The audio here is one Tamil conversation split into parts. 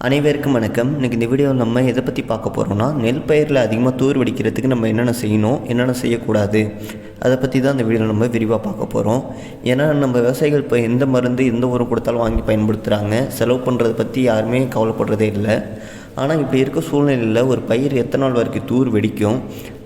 அனைவருக்கும் வணக்கம். இன்றைக்கி இந்த வீடியோவில் நம்ம எதை பற்றி பார்க்க போகிறோம்னா, நெல் பயிரில் அதிகமாக தூர் வெடிக்கிறதுக்கு நம்ம என்னென்ன செய்யணும், என்னென்ன செய்யக்கூடாது, அதை பற்றி தான் இந்த வீடியோவில் நம்ம விரிவாக பார்க்க போகிறோம். ஏன்னா நம்ம விவசாயிகள் இப்போ எந்த மருந்து எந்த உரம் கொடுத்தாலும் வாங்கி பயன்படுத்துகிறாங்க. செலவு பண்ணுறதை பற்றி யாருமே கவலைப்படுறதே இல்லை. ஆனால் இப்படி இருக்க சூழ்நிலையில் ஒரு பயிர் எத்தனை நாள் வரைக்கும் தூர் வெடிக்கும்,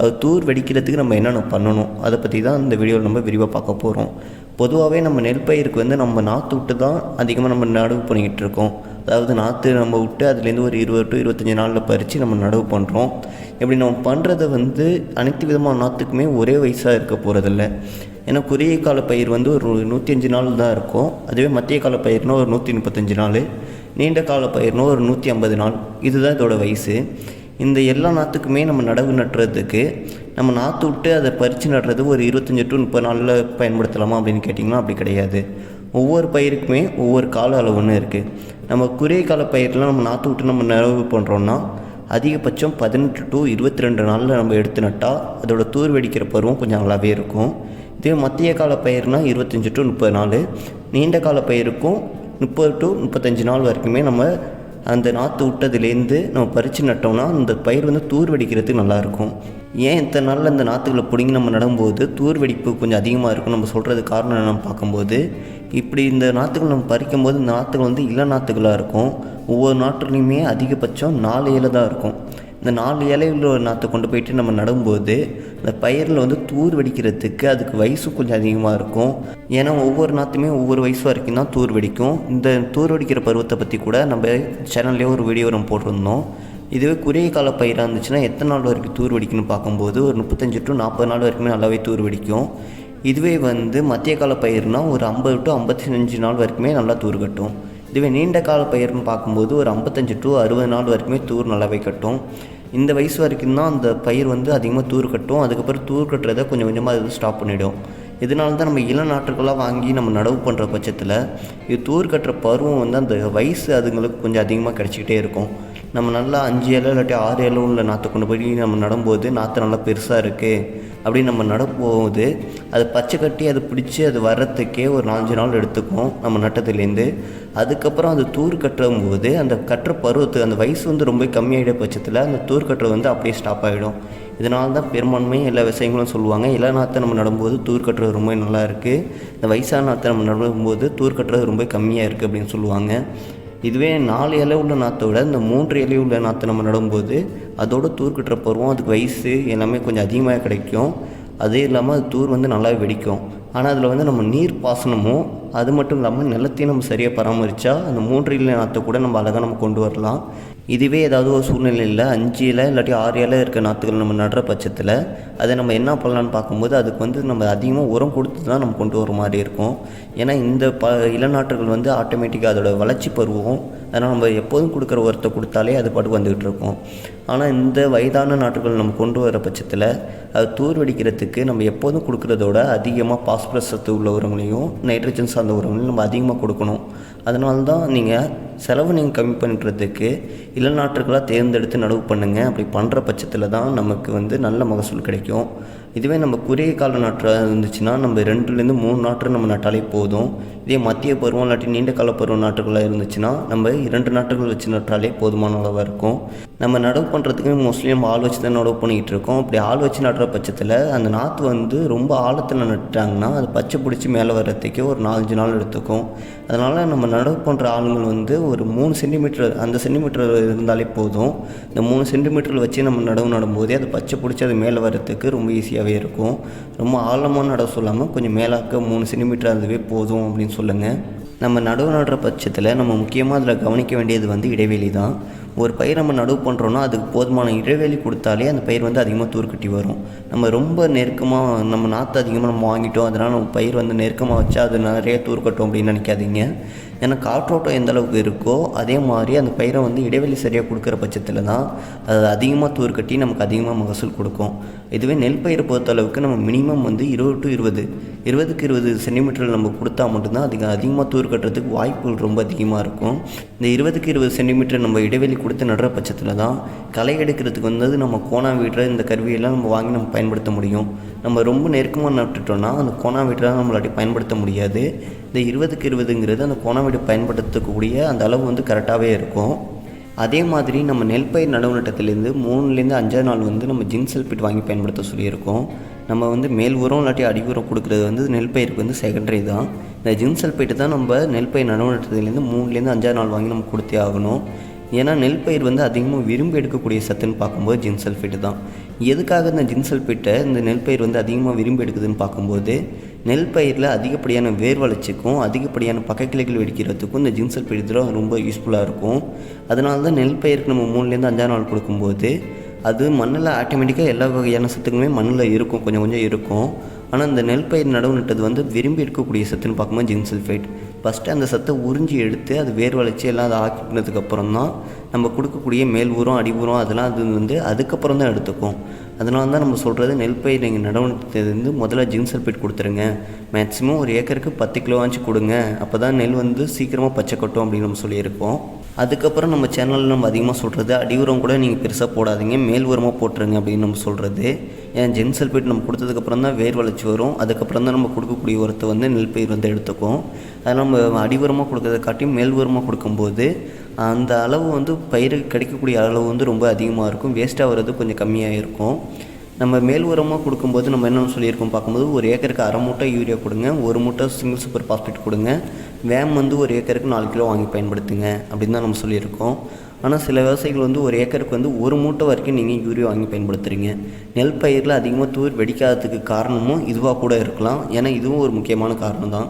அது தூர் வெடிக்கிறதுக்கு நம்ம என்னென்ன பண்ணணும், அதை பற்றி தான் இந்த வீடியோவில் நம்ம விரிவாக பார்க்க போகிறோம். பொதுவாகவே நம்ம நெல் பயிருக்கு நம்ம நாற்று விட்டு தான் அதிகமாக நம்ம நடவு பண்ணிக்கிட்டு இருக்கோம். அதாவது நாற்று நம்ம விட்டு அதுலேருந்து ஒரு 20 to 25 நாளில் பறித்து நம்ம நடவு பண்ணுறோம். இப்படி நம்ம பண்ணுறத அனைத்து விதமான நாற்றுக்குமே ஒரே வயசாக இருக்க போகிறதில்ல. ஏன்னா குறுகிய கால பயிர் ஒரு 105 நாள் தான் இருக்கும். அதுவே மத்திய கால பயிர்னால் ஒரு 135 நாள், நீண்ட கால பயிர்னால் ஒரு 150 நாள். இதுதான் இதோட வயசு. இந்த எல்லா நாற்றுக்குமே நம்ம நடவு நட்டுறதுக்கு நம்ம நாற்று விட்டு அதை பறித்து நடுறது ஒரு 25 to 30 நாளில் பயன்படுத்தலாமா அப்படின்னு கேட்டிங்கன்னா அப்படி கிடையாது. ஒவ்வொரு பயிருக்குமே ஒவ்வொரு கால அளவுன்னு இருக்குது. நம்ம குறுகிய கால பயிரெலாம் நம்ம நாற்று விட்டு நம்ம நடவு பண்ணுறோன்னா அதிகபட்சம் 18 to 22 நாளில் நம்ம எடுத்து நட்டால் அதோடய தூர் வெடிக்கிற பருவம் கொஞ்சம் நல்லாவே இருக்கும். இதே மத்திய கால பயிர்னால் 25 to 30 நாள், நீண்ட கால பயிருக்கும் 30 to 35 நாள் வரைக்குமே நம்ம அந்த நாற்று விட்டதுலேருந்து நம்ம பறித்து நட்டோம்னா அந்த பயிர் தூர் வெடிக்கிறதுக்கு நல்லாயிருக்கும். ஏன் இத்தனை நாளில் அந்த நாற்றுகளை பிடுங்கி நம்ம நடும்போது தூர் வெடிப்பு கொஞ்சம் அதிகமாக இருக்கும் நம்ம சொல்கிறது காரணம் என்னென்னு பார்க்கும்போது, இப்படி இந்த நாற்றுகள் நம்ம பறிக்கும்போது இந்த நாற்றுகள் இள நாற்றுகளாக இருக்கும். ஒவ்வொரு நாற்றுலையுமே அதிகபட்சம் 4 இலை தான் இருக்கும். இந்த 4 இலையில் ஒரு நாற்றை கொண்டு போயிட்டு நம்ம நடும்போது அந்த பயிரில் தூர் வெடிக்கிறதுக்கு அதுக்கு வயசு கொஞ்சம் அதிகமாக இருக்கும். ஏன்னா ஒவ்வொரு நாற்றுமே ஒவ்வொரு வயசு வரைக்கும் தான் தூர் வெடிக்கும். இந்த தூர் வெடிக்கிற பருவத்தை பற்றி கூட நம்ம சேனல்லேயே ஒரு வீடியோ நம்ம போட்டிருந்தோம். இதுவே குறுகிய கால பயிராக இருந்துச்சுன்னா எத்தனை நாள் வரைக்கும் தூர் வெடிக்குன்னு பார்க்கும்போது ஒரு 35 to 40 நாள் வரைக்குமே நல்லாவே தூர் வெடிக்கும். இதுவே மத்திய கால பயிர்னால் ஒரு 50 to 55 நாள் வரைக்குமே நல்லா தூர் கட்டும். இதுவே நீண்ட கால பயிர்னு பார்க்கும்போது ஒரு 55 to 60 நாள் வரைக்குமே தூர் நல்லாவே கட்டும். இந்த வயசு வரைக்கும் தான் அந்த பயிர் அதிகமாக தூர் கட்டும். அதுக்கப்புறம் தூர் கட்டுறதை கொஞ்சம் கொஞ்சமாக அது ஸ்டாப் பண்ணிவிடும். இதனால தான் நம்ம இள நாற்றுக்களாக வாங்கி நம்ம நடவு பண்ணுற பட்சத்தில் இது தூர் கட்டுற பருவம் அந்த வயசு அதுங்களுக்கு கொஞ்சம் அதிகமாக கிடச்சிக்கிட்டே இருக்கும். நம்ம நல்லா 5 இலை இல்லாட்டி 6 இலை உள்ள நாற்றை கொண்டு போய் நம்ம நடும்போது நாற்று நல்லா பெருசாக இருக்குது அப்படின்னு நம்ம நடப்போகுது அது பச்சை கட்டி அது பிடிச்சி அது வர்றதுக்கே ஒரு 4 நாள் எடுத்துக்கும் நம்ம நட்டத்துலேருந்து. அதுக்கப்புறம் அது தூர் கட்டும்போது அந்த கட்டுற பருவத்துக்கு அந்த வயசு ரொம்ப கம்மியாகிட பட்சத்தில் அந்த தூர் கட்டுறது அப்படியே ஸ்டாப் ஆகிடும். இதனால தான் பெரும்பான்மை எல்லா விவசாயிகளும் சொல்லுவாங்க, இள நாற்றை நம்ம நடும்போது தூர் கட்டுறது ரொம்ப நல்லா இருக்குது, இந்த வயசான நாற்றை நம்ம நடும்போது தூர் கட்டுறது ரொம்ப கம்மியாக இருக்குது அப்படின்னு சொல்லுவாங்க. இதுவே 4 இலை உள்ள நாற்றை விட இந்த 3 இலை உள்ள நாற்றை நம்ம நடும்போது அதோட தூர் கட்டுற பருவம் அதுக்கு வயசு எல்லாமே கொஞ்சம் அதிகமாக கிடைக்கும். அதே இல்லாமல் அது தூர் நல்லா வெடிக்கும். ஆனால் அதில் நம்ம நீர் பாசனமும் அது மட்டும் இல்லாமல் நிலத்தையும் நம்ம சரியாக பராமரித்தா அந்த 3 இலை நாற்றை கூட நம்ம அழகாக நம்ம கொண்டு வரலாம். இதுவே ஏதாவது ஒரு சூழ்நிலையில் 5 இலை இல்லாட்டி 6 இலை இருக்க நாற்றுகள் நம்ம நடுற பட்சத்தில் அதை நம்ம என்ன பண்ணலான்னு பார்க்கும்போது அதுக்கு நம்ம அதிகமாக உரம் கொடுத்து தான் நம்ம கொண்டு வர மாதிரி இருக்கும். ஏன்னா இந்த இள நாற்றுகள் ஆட்டோமேட்டிக்காக அதோட வளர்ச்சி பருவம், அதனால் நம்ம எப்போதும் கொடுக்குற உரத்தை கொடுத்தாலே அது பாட்டுக்கு வந்துக்கிட்டு இருக்கும். ஆனால் இந்த வயதான நாற்றுகள் நம்ம கொண்டு வர பட்சத்தில் அது தூர் வெடிக்கிறதுக்கு நம்ம எப்போதும் கொடுக்குறதோட அதிகமாக பாஸ்பரஸ் சத்து உள்ள உரங்களையும் நைட்ரஜன் சார்ந்த உரங்களையும் நம்ம அதிகமாக கொடுக்கணும். அதனால தான் நீங்கள் செலவு கம்மி பண்ணுறதுக்கு இள நாற்றுகளாக தேர்ந்தெடுத்து நடவு பண்ணுங்கள். அப்படி பண்ணுற பட்சத்தில் தான் நமக்கு நல்ல மகசூல் கிடைக்கும். இதுவே நம்ம குறுகிய கால நாற்றாக இருந்துச்சுன்னா நம்ம 2 to 3 நாற்று நம்ம நட்டாலே போதும். இதே மத்திய பருவம் இல்லாட்டி நீண்ட கால பருவ நாற்றுகளாக இருந்துச்சுன்னா நம்ம 2 நாற்றுகள் வச்சு நட்டாலே போதுமான அளவாக இருக்கும். நம்ம நடவு பண்ணுறதுக்கு மோஸ்ட்லி நம்ம ஆள் வச்சு தான் நடவு பண்ணிக்கிட்டு இருக்கோம். அப்படி ஆள் வச்சு நடுற பட்சத்தில் அந்த நாற்று ரொம்ப ஆழத்தில் நட்டுட்டாங்கன்னா அது பச்சை பிடிச்சி மேலே வர்றதுக்கே ஒரு 4-5 நாள் எடுத்துக்கும். அதனால் நம்ம நடவு பண்ணுற ஆளுங்கள் ஒரு 3 சென்டிமீட்டர் அந்த சென்டிமீட்டர் இருந்தாலே போதும். இந்த 3 சென்டிமீட்டர் வச்சு நம்ம நடவு நடும்போதே அது பச்சை பிடிச்சி அது மேலே வர்றதுக்கு ரொம்ப ஈஸியாகவே இருக்கும். ரொம்ப ஆழமான நடவு சொல்லாமல் கொஞ்சம் மேலாக்க 3 சென்டிமீட்டர் அதுவே போதும் அப்படின்னு சொல்லுங்கள். நம்ம நடவு நடுற பட்சத்தில் நம்ம முக்கியமாக அதில் கவனிக்க வேண்டியது இடைவெளி தான். ஒரு பயிர் நம்ம நடவு பண்ணுறோன்னா அதுக்கு போதுமான இடைவெளி கொடுத்தாலே அந்த பயிர் அதிகமாக தூர் கட்டி வரும். நம்ம ரொம்ப நெருக்கமாக நம்ம நாற்று அதிகமாக நம்ம வாங்கிட்டோம் அதனால் நம்ம பயிர் நெருக்கமாக வச்சா அது நிறைய தூர் கட்டும் அப்படின்னு நினைக்காதீங்க. ஏன்னா காற்றோட்டம் எந்த அளவுக்கு இருக்கோ அதே மாதிரி அந்த பயிரை இடைவெளி சரியாக கொடுக்குற பட்சத்தில் தான் அது அதிகமாக தூர் கட்டி நமக்கு அதிகமாக மகசூல் கொடுக்கும். இதுவே நெல் பயிரை பொறுத்தளவுக்கு நம்ம மினிமம் 20 to 20 20க்கு 20 சென்டிமீட்டர் நம்ம கொடுத்தா மட்டும்தான் அதுக்கு அதிகமாக தூர் கட்டுறதுக்கு வாய்ப்புகள் ரொம்ப அதிகமாக இருக்கும். இந்த 20க்கு 20 சென்டிமீட்டர் நம்ம இடைவெளி கொடுத்து நடுற பட்சத்தில் தான் களை எடுக்கிறதுக்கு நம்ம கோணா வீடுற இந்த கருவியெல்லாம் நம்ம வாங்கி நம்ம பயன்படுத்த முடியும். நம்ம ரொம்ப நெருக்கமாக நட்டுட்டோம்னா அந்த கோணா வீட்டெலாம் நம்மளாட்டி பயன்படுத்த முடியாது. இந்த 20க்கு 20ங்கிறது அந்த கோணா வீடு பயன்படுத்தக்கூடிய அந்த அளவு கரெக்டாகவே இருக்கும். அதே மாதிரி நம்ம நெல் பயிர் நடவு நட்டத்துலேருந்து 3லேருந்து 5 நாள் வந்து நம்ம ஜிங்க் சல்ஃபேட் வாங்கி பயன்படுத்த சொல்லியிருக்கோம். நம்ம வந்து மேல் உரம் இல்லாட்டி அடி உரம் கொடுக்குறது வந்து நெல் பயிருக்கு வந்து செகண்டரி தான். இந்த ஜிங்க் சல்ஃபேட்டு தான் நம்ம நெல் பயிர் நடவு நட்டத்துலேருந்து 3லேருந்து 5 நாள் வாங்கி நம்ம கொடுத்தே ஆகணும். ஏன்னா நெல் பயிர் வந்து அதிகமாக விரும்பி எடுக்கக்கூடிய சத்துன்னு பார்க்கும்போது ஜிங்க் சல்ஃபேட்டு தான். எதுக்காக இந்த ஜிங்க் சல்ஃபேட்டை இந்த நெல் பயிர் வந்து அதிகமாக விரும்பி எடுக்குதுன்னு பார்க்கும்போது நெல் பயிரில் அதிகப்படியான வேர் வளர்ச்சிக்கும் அதிகப்படியான பக்கக்கிளைகள் வெடிக்கிறதுக்கும் இந்த ஜிங்க் சல்ஃபேட் தான் ரொம்ப யூஸ்ஃபுல்லாக இருக்கும். அதனால தான் நெல் பயிருக்கு நம்ம 3லேருந்து 5 நாள் கொடுக்கும்போது அது மண்ணில் ஆட்டோமேட்டிக்காக எல்லா வகையான சத்துக்குமே மண்ணில் இருக்கும், கொஞ்சம் கொஞ்சம் இருக்கும். ஆனால் இந்த நெல் பயிர் நடவு நட்டது வந்து விரும்பி எடுக்கக்கூடிய சத்துன்னு பார்க்கும்போது ஜிங்க் சல்ஃபேட். ஃபஸ்ட்டு அந்த சத்தை உறிஞ்சி எடுத்து அது வேர் வளர்ச்சி எல்லாம் அதை ஆக்கினதுக்கப்புறம் தான் நம்ம கொடுக்கக்கூடிய மேல் உரம் அடி உரம் அதெல்லாம் அது வந்து அதுக்கப்புறம் தான் எடுத்துக்கும். அதனால தான் நம்ம சொல்கிறது நெல் பயிர் நீங்கள் நடவு நட்டதுலேருந்து முதல்ல ஜிங்க் சல்ஃபேட் கொடுத்துருங்க. மேக்ஸிமம் ஒரு ஏக்கருக்கு 10 கிலோவாச்சும் கொடுங்க. அப்போ தான் நெல் வந்து சீக்கிரமாக பச்சை கட்டும் அப்படின்னு நம்ம சொல்லியிருக்கோம். அதுக்கப்புறம் நம்ம சேனலில் நம்ம அதிகமாக சொல்கிறது அடி உரம் கூட நீங்கள் பெருசாக போடாதீங்க, மேல் உரமாக போட்டுருங்க அப்படின்னு நம்ம சொல்கிறது. ஏன் ஜிங்க் சல்ஃபேட் நம்ம கொடுத்ததுக்கப்புறம் தான் வேர் வளர்ச்சி வரும். அதுக்கப்புறம் தான் நம்ம கொடுக்கக்கூடிய உரத்தை வந்து நெல் பயிர் வந்து எடுத்துக்கும். அதனால் நம்ம அடி உரமாக கொடுக்கறத காட்டியும் மேல் உரமாக கொடுக்கும்போது அந்த அளவு வந்து பயிருக்கு கிடைக்கக்கூடிய அளவு வந்து ரொம்ப அதிகமாக இருக்கும், வேஸ்ட்டாக வர்றது கொஞ்சம் கம்மியாக இருக்கும். நம்ம மேல் உரமாக கொடுக்கும்போது நம்ம என்ன சொல்லியிருக்கோம் பார்க்கும்போது ஒரு ஏக்கருக்கு 1/2 மூட்டை யூரியா கொடுங்க, 1 மூட்டை சிங்கிள் சூப்பர் பாஸ்பேட் கொடுங்க, வேம் வந்து ஒரு ஏக்கருக்கு 4 கிலோ வாங்கி பயன்படுத்துங்க அப்படின்னு தான் நம்ம சொல்லியிருக்கோம். ஆனால் சில விவசாயிகள் வந்து ஒரு ஏக்கருக்கு வந்து 1 மூட்டை வரைக்கும் நீங்கள் யூரியா வாங்கி பயன்படுத்துகிறீங்க. நெல் பயிரில் அதிகமாக தூர் வெடிக்காததுக்கு காரணமும் இதுவாக கூட இருக்கலாம். ஏன்னா இதுவும் ஒரு முக்கியமான காரணம் தான்.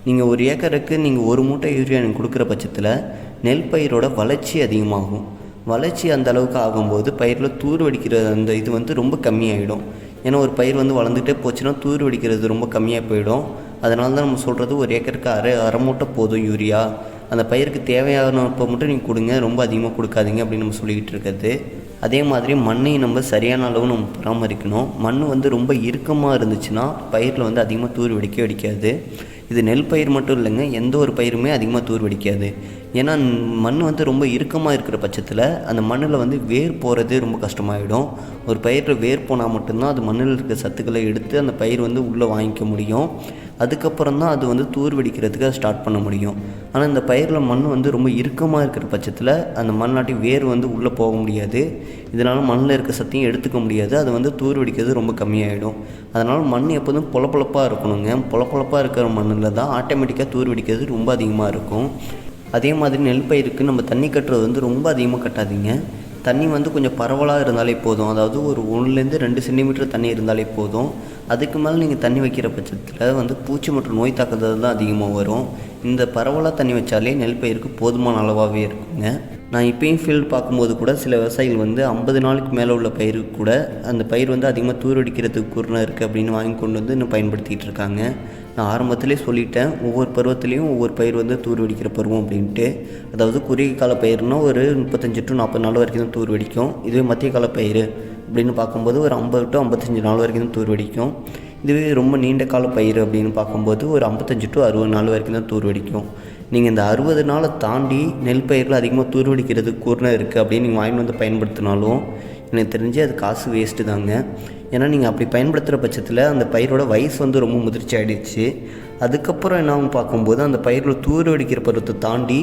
நீங்கள் ஒரு ஏக்கருக்கு நீங்கள் 1 மூட்டை யூரியா நீங்கள் கொடுக்குற பட்சத்தில் நெல் பயிரோட வளர்ச்சி அதிகமாகும். வளர்ச்சி அந்த அளவுக்கு ஆகும்போது பயிரில் தூர் வெடிக்கிற அந்த இது வந்து ரொம்ப கம்மியாகிடும். ஏன்னா ஒரு பயிர் வந்து வளர்ந்துகிட்டே போச்சுன்னா தூர் வெடிக்கிறது ரொம்ப கம்மியாக போயிடும். அதனால தான் நம்ம சொல்கிறது ஒரு ஏக்கருக்கு அரை மூட்டை போதும் யூரியா, அந்த பயிருக்கு தேவையானப்போ மட்டும் நீங்கள் கொடுங்க, ரொம்ப அதிகமாக கொடுக்காதீங்க அப்படின்னு நம்ம சொல்லிக்கிட்டு இருக்கிறது. அதே மாதிரி மண்ணையும் நம்ம சரியான அளவு நம்ம பராமரிக்கணும். மண் வந்து ரொம்ப இறுக்கமாக இருந்துச்சுன்னா பயிரில் வந்து அதிகமாக தூர் வெடிக்காது. இது நெல் பயிர் மட்டும் இல்லைங்க, எந்த ஒரு பயிருமே அதிகமாக தூர் வெடிக்காது. ஏன்னா மண் வந்து ரொம்ப இறுக்கமாக இருக்கிற பட்சத்தில் அந்த மண்ணில் வந்து வேர் போகிறது ரொம்ப கஷ்டமாயிடும். ஒரு பயிரில் வேர் போனால் மட்டும்தான் அது மண்ணில் இருக்கிற சத்துக்களை எடுத்து அந்த பயிர் வந்து உள்ளே வாங்கிக்க முடியும். அதுக்கப்புறம் தான் அது வந்து தூர் வெடிக்கிறதுக்கு ஸ்டார்ட் பண்ண முடியும். ஆனால் இந்த பயிரில் மண் வந்து ரொம்ப இறுக்கமாக இருக்கிற பட்சத்தில் அந்த மண்ணாட்டி வேர் வந்து உள்ளே போக முடியாது. இதனால் மண்ணில் இருக்க சத்தையும் எடுத்துக்க முடியாது. அது வந்து தூர் வெடிக்கிறது ரொம்ப கம்மியாகிடும். அதனால் மண் எப்போதும் பொலப்பொலப்பாக இருக்கணுங்க. பொலப்பொலப்பாக இருக்கிற மண்ணில் தான் ஆட்டோமேட்டிக்காக தூர் வெடிக்கிறது ரொம்ப அதிகமாக இருக்கும். அதே மாதிரி நெல் பயிருக்கு நம்ம தண்ணி கட்டுறது வந்து ரொம்ப அதிகமாக கட்டாதீங்க. தண்ணி வந்து கொஞ்சம் பரவலாக இருந்தாலே போதும். அதாவது ஒரு 1லேருந்து 2 சென்டிமீட்டர் தண்ணி இருந்தாலே போதும். அதுக்கு மேலே நீங்கள் தண்ணி வைக்கிற பட்சத்தில் வந்து பூச்சி மற்றும் நோய் தாக்குதல் தான் அதிகமாக வரும். இந்த பரவலாக தண்ணி வச்சாலே நெல் பயிருக்கு போதுமான அளவாகவே இருக்குங்க. நான் இப்போயும் ஃபீல்டு பார்க்கும்போது கூட சில விவசாயிகள் வந்து 50 நாளுக்கு மேலே உள்ள பயிருக்கு கூட அந்த பயிர் வந்து அதிகமாக தூர் வெடிக்கிறதுக்கு குருணை இருக்குது அப்படின்னு வாங்கி கொண்டு வந்து இன்னும் பயன்படுத்திகிட்டு இருக்காங்க. நான் ஆரம்பத்திலே சொல்லிட்டேன், ஒவ்வொரு பருவத்துலேயும் ஒவ்வொரு பயிர் வந்து தூர் வெடிக்கிற பருவம் அப்படின்ட்டு. அதாவது குறுகிய கால பயிர்னால் ஒரு 35 to 40 நாள் வரைக்கும் தான் தூர் வெடிக்கும். இதுவே மத்திய கால பயிர் அப்படின்னு பார்க்கும்போது ஒரு 50 to 55 நாள் வரைக்கும் தான் தூர் வெடிக்கும். இதுவே ரொம்ப நீண்ட கால பயிர் அப்படின்னு பார்க்கும்போது ஒரு 55 to 60 நாள் வரைக்கும் தான் தூர் வெடிக்கும். நீங்கள் இந்த 60 நாளை தாண்டி நெல் பயிரில் அதிகமாக தூர் வெடிக்கிறதுக்கு குருணை இருக்குது அப்படின்னு நீங்கள் வாங்கி வந்து பயன்படுத்தினாலும் எனக்கு தெரிஞ்சு அது காசு வேஸ்ட்டு தாங்க. ஏன்னா நீங்கள் அப்படி பயன்படுத்துகிற பட்சத்தில் அந்த பயிரோட வயசு வந்து ரொம்ப முதிர்ச்சி ஆகிடுச்சு. அதுக்கப்புறம் என்னாகும் பார்க்கும்போது அந்த பயிரில் தூர் வெடிக்கிற பருவத்தை தாண்டி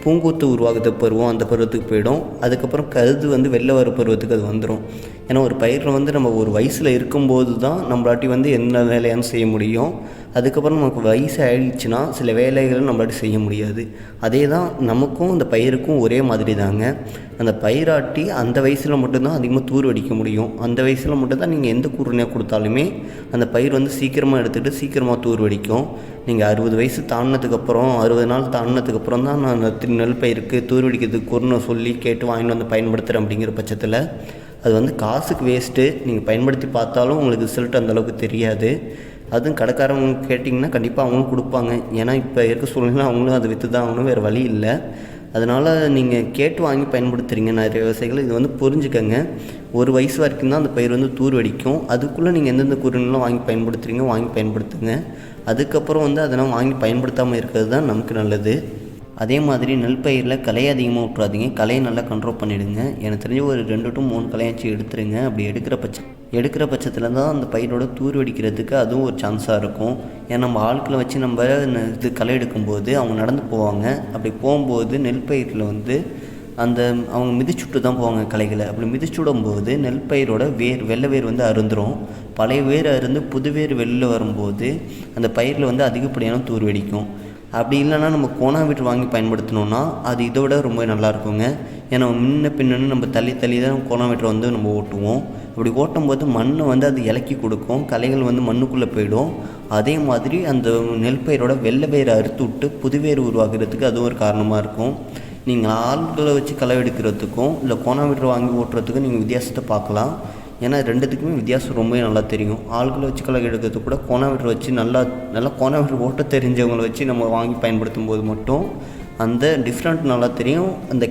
பூங்கொத்து உருவாகுத பருவம் அந்த பருவத்துக்கு போயிடும். அதுக்கப்புறம் கருது வந்து வெளில வர பருவத்துக்கு அது வந்துடும். ஏன்னா ஒரு பயிரில் வந்து நம்ம ஒரு வயசில் இருக்கும்போது தான் நம்மளாட்டி வந்து என்ன வேலையானு செய்ய முடியும். அதுக்கப்புறம் நமக்கு வயசு ஆகிடுச்சுன்னா சில வேலைகளை நம்மளாட்டி செய்ய முடியாது. அதே தான் நமக்கும் அந்த பயிருக்கும் ஒரே மாதிரி தாங்க. அந்த பயிராட்டி அந்த வயசில் மட்டும்தான் அதிகமாக தூர் வெடிக்க முடியும். அந்த வயசில் மட்டும்தான் நீங்கள் எந்த குருணையாக கொடுத்தாலுமே அந்த பயிர் வந்து சீக்கிரமாக எடுத்துகிட்டு சீக்கிரமாக தூர் வெடிக்கும். நீங்கள் 60 வயசு தாண்டினதுக்கப்புறம் 60 நாள் தாண்டினதுக்கப்புறம் தான் நான் நெல் பயிருக்கு தூர் வெடிக்கிறதுக்கு குருணை சொல்லி கேட்டு வாங்கிட்டு வந்து பயன்படுத்துகிறேன் அப்படிங்கிற பட்சத்தில் அது வந்து காசுக்கு வேஸ்ட்டு. நீங்கள் பயன்படுத்தி பார்த்தாலும் உங்களுக்கு ரிசல்ட் அந்தளவுக்கு தெரியாது. அதுவும் கடைக்காரவங்க கேட்டிங்கன்னா கண்டிப்பாக அவங்களும் கொடுப்பாங்க. ஏன்னா இப்போ இருக்க சூழ்நிலை அவங்களும் அதை விற்று தான் ஆகணும், வேறு வழி இல்லை. அதனால் நீங்கள் கேட்டு வாங்கி பயன்படுத்துகிறீங்க நிறைய விவசாயிகள். இது வந்து புரிஞ்சுக்கங்க. ஒரு வயசு வரைக்கும் தான் அந்த பயிர் வந்து தூர் வெடிக்கும். அதுக்குள்ளே நீங்கள் எந்தெந்த குருணெலாம் வாங்கி பயன்படுத்துகிறீங்க வாங்கி பயன்படுத்துங்க. அதுக்கப்புறம் வந்து அதெல்லாம் வாங்கி பயன்படுத்தாமல் இருக்கிறது தான் நமக்கு நல்லது. அதே மாதிரி நெல் பயிரில் களையை அதிகமாக விட்றாதீங்க. களையை நல்லா கண்ட்ரோல் பண்ணிவிடுங்க. எனக்கு தெரிஞ்ச ஒரு 2 to 3 களையாச்சும் எடுத்துருங்க. அப்படி எடுக்கிற பட்சத்தில் தான் அந்த பயிரோட தூர் வெடிக்கிறதுக்கு அதுவும் ஒரு சான்ஸாக இருக்கும். ஏன்னா நம்ம ஆட்களை வச்சு நம்ம இது களை எடுக்கும்போது அவங்க நடந்து போவாங்க. அப்படி போகும்போது நெல் பயிரில் வந்து அவங்க மிதிச்சுட்டு தான் போவாங்க களைகளை. அப்படி மிதிச்சுடும்போது நெல் பயிரோட வெள்ளை வேர் வந்து அருந்துடும். பழைய வேர் அருந்து புது வேர் வெளில வரும்போது அந்த பயிரில் வந்து அதிகப்படியான தூர் வெடிக்கும். அப்படி இல்லைன்னா நம்ம கோனாவீட்டர் வாங்கி பயன்படுத்தினோன்னா அது இதை விட ரொம்ப நல்லாயிருக்குங்க. ஏன்னா முன்ன பின்னன்னு நம்ம தள்ளி தான் கோனாவீட்டர் வந்து நம்ம ஓட்டுவோம். அப்படி ஓட்டும்போது மண்ணை வந்து அது இலக்கி கொடுக்கும், களைகள் வந்து மண்ணுக்குள்ளே போயிடும். அதே மாதிரி அந்த நெல் பயிரோட வெள்ளை வேரை அறுத்து விட்டு புது வேர் உருவாகிறதுக்கு அதுவும் ஒரு காரணமாக இருக்கும். நீங்கள் ஆள்களை வச்சு களை எடுக்கிறதுக்கும் இல்லை கோனாவீட்டர் வாங்கி ஓட்டுறதுக்கும் நீங்கள் வித்தியாசத்தை பார்க்கலாம். ஏன்னா ரெண்டுத்துக்குமே வித்தியாசம் ரொம்ப நல்லா தெரியும். ஆள்களை வச்சு களை எடுக்கிறது கூட கோனாவீட்டர் வச்சு நல்லா கோனாவீட்டர் ஓட்ட தெரிஞ்சவங்களை வச்சு நம்ம வாங்கி பயன்படுத்தும் போது மட்டும் அந்த டிஃப்ரெண்ட் நல்லா தெரியும். அந்த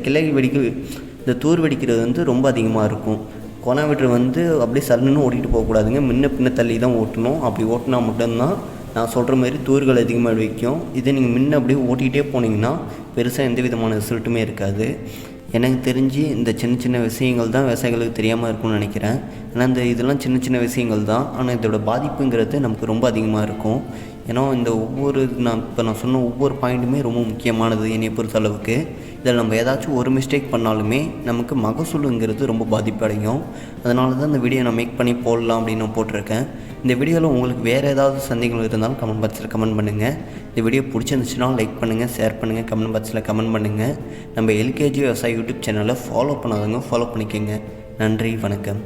இந்த தூர் வெடிக்கிறது வந்து ரொம்ப அதிகமாக இருக்கும். கோனாவீட்டர் வந்து அப்படியே சல்லுன்னு ஓட்டிகிட்டு போகக்கூடாதுங்க, பின்ன தள்ளி தான் ஓட்டணும். அப்படி ஓட்டினா மட்டும்தான் நான் சொல்கிற மாதிரி தூர்கள் அதிகமாக வைக்கும். இதே நீங்கள் முன்ன அப்படியே ஓட்டிகிட்டே போனீங்கன்னா பெருசாக எந்த விதமான ரிசல்ட்டுமே இருக்காது. எனக்கு தெரிஞ்சு இந்த சின்ன விஷயங்கள் தான் விவசாயிகளுக்கு தெரியாமல் இருக்கும்னு நினைக்கிறேன். ஏன்னா இதெல்லாம் சின்ன விஷயங்கள் தான், ஆனால் இதோட பாதிப்புங்கிறது நமக்கு ரொம்ப அதிகமாக இருக்கும். ஏன்னா இந்த நான் சொன்ன ஒவ்வொரு பாயிண்ட்டுமே ரொம்ப முக்கியமானது என்னை பொறுத்தளவுக்கு. இதில் நம்ம ஏதாச்சும் ஒரு மிஸ்டேக் பண்ணாலுமே நமக்கு மகசூலுங்கிறது ரொம்ப பாதிப்படையும். அதனால தான் இந்த வீடியோ நான் மேக் பண்ணி போடலாம் அப்படின்னு நான் போட்டிருக்கேன். இந்த வீடியோவில் உங்களுக்கு வேறு ஏதாவது சந்தேகங்கள் இருந்தாலும் கமெண்ட் பாக்ஸில் கமெண்ட் பண்ணுங்கள். இந்த வீடியோ பிடிச்சிருந்துச்சுன்னா லைக் பண்ணுங்கள், ஷேர் பண்ணுங்கள், கமெண்ட் பாக்ஸில் கமெண்ட் பண்ணுங்கள். நம்ம எல்கேஜி விவசாய யூடியூப் சேனலை ஃபாலோ பண்ணாதவங்க ஃபாலோ பண்ணிக்கோங்க. நன்றி, வணக்கம்.